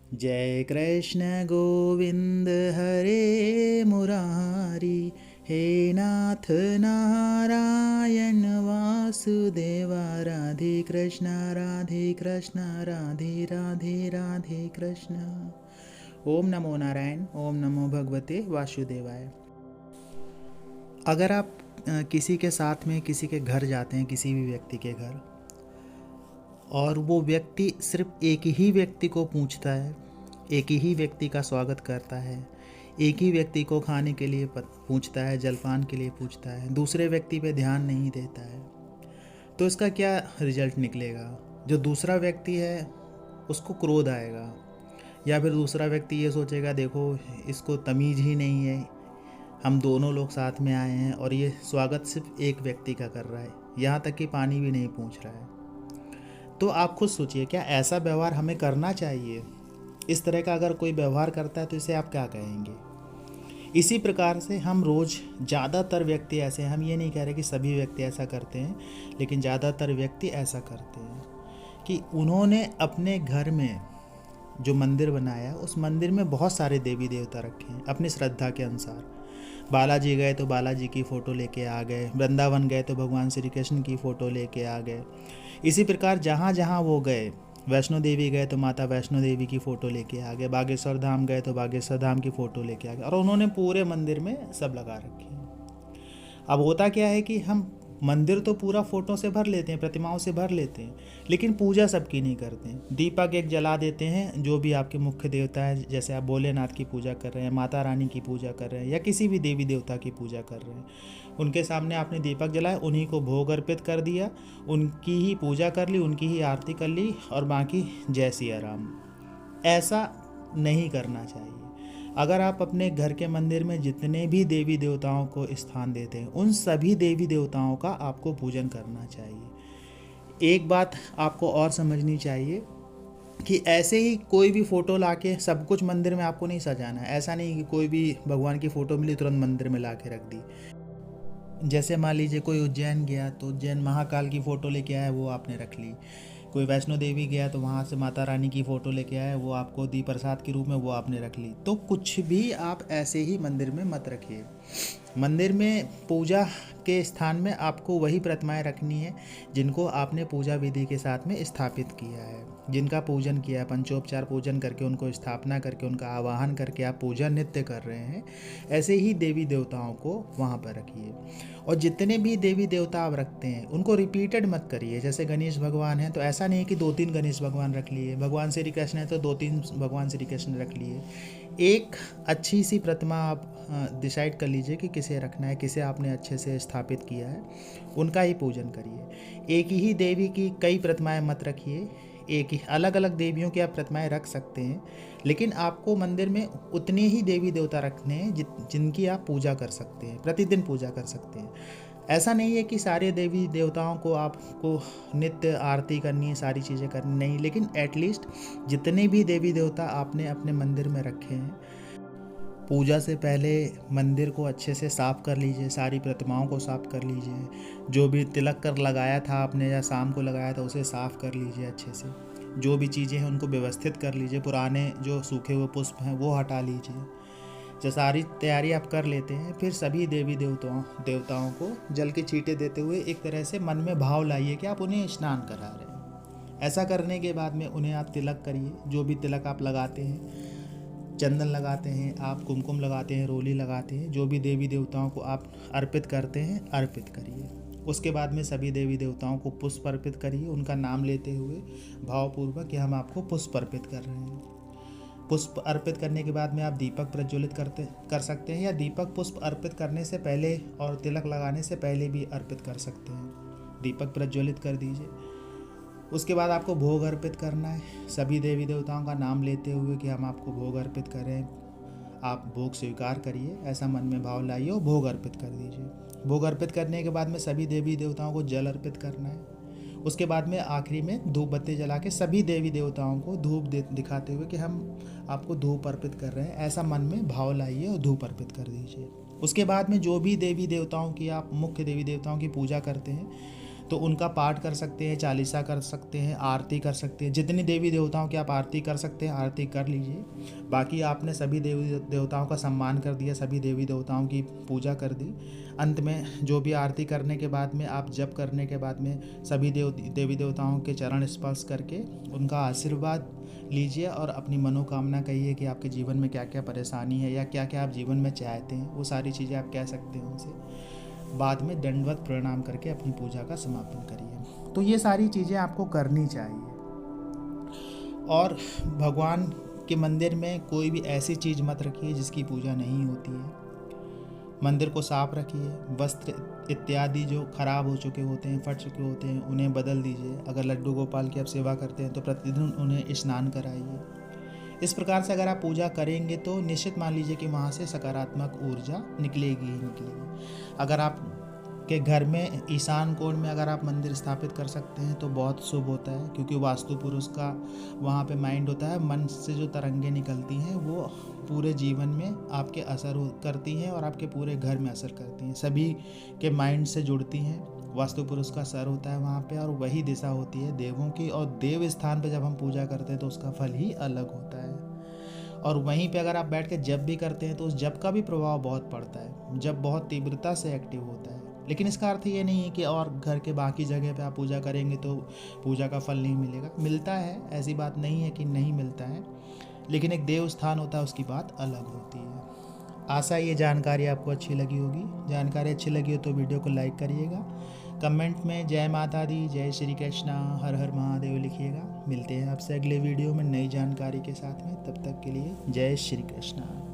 जय कृष्ण गोविंद हरे मुरारी, हे नाथ नारायण वासुदेवा, राधे कृष्ण राधे कृष्ण राधे राधे राधे कृष्ण। ओम नमो नारायण, ओम नमो भगवते वासुदेवाय। अगर आप किसी के साथ में किसी के घर जाते हैं, किसी भी व्यक्ति के घर, और वो व्यक्ति सिर्फ एक ही व्यक्ति को पूछता है, एक ही व्यक्ति का स्वागत करता है, एक ही व्यक्ति को खाने के लिए पूछता है, जलपान के लिए पूछता है, दूसरे व्यक्ति पे ध्यान नहीं देता है, तो इसका क्या रिजल्ट निकलेगा? जो दूसरा व्यक्ति है उसको क्रोध आएगा, या फिर दूसरा व्यक्ति ये सोचेगा, देखो इसको तमीज़ ही नहीं है, हम दोनों लोग साथ में आए हैं और ये स्वागत सिर्फ एक व्यक्ति का कर रहा है, यहाँ तक कि पानी भी नहीं पूछ रहा है। तो आप खुद सोचिए, क्या ऐसा व्यवहार हमें करना चाहिए? इस तरह का अगर कोई व्यवहार करता है तो इसे आप क्या कहेंगे? इसी प्रकार से हम रोज़ ज़्यादातर व्यक्ति ऐसे हैं, हम ये नहीं कह रहे कि सभी व्यक्ति ऐसा करते हैं, लेकिन ज़्यादातर व्यक्ति ऐसा करते हैं कि उन्होंने अपने घर में जो मंदिर बनाया, उस मंदिर में बहुत सारे देवी देवता रखे हैं अपनी श्रद्धा के अनुसार। बालाजी गए तो बालाजी की फ़ोटो लेके आ गए, वृंदावन गए तो भगवान श्री कृष्ण की फ़ोटो लेके आ गए। इसी प्रकार जहाँ जहाँ वो गए, वैष्णो देवी गए तो माता वैष्णो देवी की फ़ोटो लेके आ गए, बागेश्वर धाम गए तो बागेश्वर धाम की फ़ोटो लेके आ गए, और उन्होंने पूरे मंदिर में सब लगा रखी है। अब होता क्या है कि हम मंदिर तो पूरा फ़ोटो से भर लेते हैं, प्रतिमाओं से भर लेते हैं, लेकिन पूजा सबकी नहीं करते हैं। दीपक एक जला देते हैं, जो भी आपके मुख्य देवता है, जैसे आप भोलेनाथ की पूजा कर रहे हैं, माता रानी की पूजा कर रहे हैं, या किसी भी देवी देवता की पूजा कर रहे हैं, उनके सामने आपने दीपक जलाया, उन्हीं को भोग अर्पित कर दिया, उनकी ही पूजा कर ली, उनकी ही आरती कर ली, और बाकी जय सिया राम। ऐसा नहीं करना चाहिए। अगर आप अपने घर के मंदिर में जितने भी देवी देवताओं को स्थान देते हैं, उन सभी देवी देवताओं का आपको पूजन करना चाहिए। एक बात आपको और समझनी चाहिए कि ऐसे ही कोई भी फ़ोटो लाके सब कुछ मंदिर में आपको नहीं सजाना है। ऐसा नहीं कि कोई भी भगवान की फ़ोटो मिली तुरंत मंदिर में ला के रख दी। जैसे मान लीजिए कोई उज्जैन गया तो उज्जैन महाकाल की फ़ोटो लेके आया, वो आपने रख ली। कोई वैष्णो देवी गया तो वहाँ से माता रानी की फ़ोटो लेके आया, वो आपको दी प्रसाद के रूप में, वो आपने रख ली। तो कुछ भी आप ऐसे ही मंदिर में मत रखिए। मंदिर में पूजा के स्थान में आपको वही प्रतिमाएं रखनी है जिनको आपने पूजा विधि के साथ में स्थापित किया है, जिनका पूजन किया है, पंचोपचार पूजन करके, उनको स्थापना करके, उनका आवाहन करके आप पूजा नित्य कर रहे हैं। ऐसे ही देवी देवताओं को वहाँ पर रखिए। और जितने भी देवी देवता आप रखते हैं उनको रिपीटेड मत करिए। जैसे गणेश भगवान हैं तो ऐसा नहीं है कि 2-3 गणेश भगवान रख लिए, भगवान श्री कृष्ण है तो 2-3 भगवान श्री कृष्ण रख लिए। एक अच्छी सी प्रतिमा आप डिसाइड कर लीजिए कि किसे रखना है, किसे आपने अच्छे से स्थापित किया है, उनका ही पूजन करिए। एक ही देवी की कई प्रतिमाएं मत रखिए। एक ही अलग अलग देवियों की आप प्रतिमाएं रख सकते हैं, लेकिन आपको मंदिर में उतने ही देवी देवता रखने हैं जिनकी आप पूजा कर सकते हैं, प्रतिदिन पूजा कर सकते हैं। ऐसा नहीं है कि सारे देवी देवताओं को आपको नित्य आरती करनी है, सारी चीज़ें करनी नहीं, लेकिन एटलीस्ट जितने भी देवी देवता आपने अपने मंदिर में रखे हैं, पूजा से पहले मंदिर को अच्छे से साफ़ कर लीजिए, सारी प्रतिमाओं को साफ़ कर लीजिए। जो भी तिलक कर लगाया था आपने या शाम को लगाया था उसे साफ़ कर लीजिए अच्छे से। जो भी चीज़ें हैं उनको व्यवस्थित कर लीजिए, पुराने जो सूखे हुए पुष्प हैं वो हटा लीजिए। जब सारी तैयारी आप कर लेते हैं, फिर सभी देवी देवताओं को जल की छींटे देते हुए एक तरह से मन में भाव लाइए कि आप उन्हें स्नान करा रहे हैं। ऐसा करने के बाद में उन्हें आप तिलक करिए। जो भी तिलक आप लगाते हैं, चंदन लगाते हैं, आप कुमकुम लगाते हैं, रोली लगाते हैं, जो भी देवी देवताओं को आप अर्पित करते हैं, अर्पित करिए। उसके बाद में सभी देवी देवताओं को पुष्प अर्पित करिए, उनका नाम लेते हुए भावपूर्वक कि हम आपको पुष्प अर्पित कर रहे हैं। पुष्प अर्पित करने के बाद में आप दीपक प्रज्वलित कर सकते हैं, या दीपक पुष्प अर्पित करने से पहले और तिलक लगाने से पहले भी अर्पित कर सकते हैं। दीपक प्रज्वलित कर दीजिए। उसके बाद आपको भोग अर्पित करना है, सभी देवी देवताओं का नाम लेते हुए कि हम आपको भोग अर्पित करें। आप भोग स्वीकार करिए, ऐसा मन में भाव लाइए और भोग अर्पित कर दीजिए। भोग अर्पित करने के बाद में सभी देवी देवताओं को जल अर्पित करना है। उसके बाद में आखिरी में धूप बत्ती जला के सभी देवी देवताओं को धूप दिखाते हुए कि हम आपको धूप अर्पित कर रहे हैं, ऐसा मन में भाव लाइए और धूप अर्पित कर दीजिए। उसके बाद में जो भी देवी देवताओं की आप मुख्य देवी देवताओं की पूजा करते हैं, तो उनका पाठ कर सकते हैं, चालीसा कर सकते हैं, आरती कर सकते हैं। जितनी देवी देवताओं की आप आरती कर सकते हैं आरती कर लीजिए। बाकी आपने सभी देवी देवताओं का सम्मान कर दिया, सभी देवी देवताओं की पूजा कर दी। अंत में जो भी आरती करने के बाद में आप जप करने के बाद में सभी देवी देवताओं के चरण स्पर्श करके उनका आशीर्वाद लीजिए और अपनी मनोकामना कहिए कि आपके जीवन में क्या क्या परेशानी है या क्या क्या आप जीवन में चाहते हैं, वो सारी चीज़ें आप कह सकते हैं उनसे। बाद में दंडवत प्रणाम करके अपनी पूजा का समापन करिए। तो ये सारी चीज़ें आपको करनी चाहिए। और भगवान के मंदिर में कोई भी ऐसी चीज़ मत रखिए जिसकी पूजा नहीं होती है। मंदिर को साफ रखिए, वस्त्र इत्यादि जो खराब हो चुके होते हैं, फट चुके होते हैं, उन्हें बदल दीजिए। अगर लड्डू गोपाल की आप सेवा करते हैं तो प्रतिदिन उन्हें स्नान कराइए। इस प्रकार से अगर आप पूजा करेंगे तो निश्चित मान लीजिए कि वहाँ से सकारात्मक ऊर्जा निकलेगी ही निकलेगी। अगर आप के घर में ईशान कोण में अगर आप मंदिर स्थापित कर सकते हैं तो बहुत शुभ होता है, क्योंकि वास्तु पुरुष का वहाँ पे माइंड होता है। मन से जो तरंगें निकलती हैं वो पूरे जीवन में आपके असर करती हैं और आपके पूरे घर में असर करती हैं, सभी के माइंड से जुड़ती हैं। वास्तु पुरुष का सर होता है वहाँ पे और वही दिशा होती है देवों की, और देव स्थान पे जब हम पूजा करते हैं तो उसका फल ही अलग होता है। और वहीं पे अगर आप बैठ के जप भी करते हैं तो उस जप का भी प्रभाव बहुत पड़ता है, जप बहुत तीव्रता से एक्टिव होता है। लेकिन इसका अर्थ ये नहीं है कि और घर के बाकी जगह पे आप पूजा करेंगे तो पूजा का फल नहीं मिलेगा, मिलता है, ऐसी बात नहीं है कि नहीं मिलता है। लेकिन एक देव स्थान होता है, उसकी बात अलग होती है। आशा ये जानकारी आपको अच्छी लगी होगी। जानकारी अच्छी लगी हो तो वीडियो को लाइक करिएगा, कमेंट में जय माता दी, जय श्री कृष्णा, हर हर महादेव लिखिएगा। मिलते हैं आपसे अगले वीडियो में नई जानकारी के साथ में, तब तक के लिए जय श्री कृष्णा।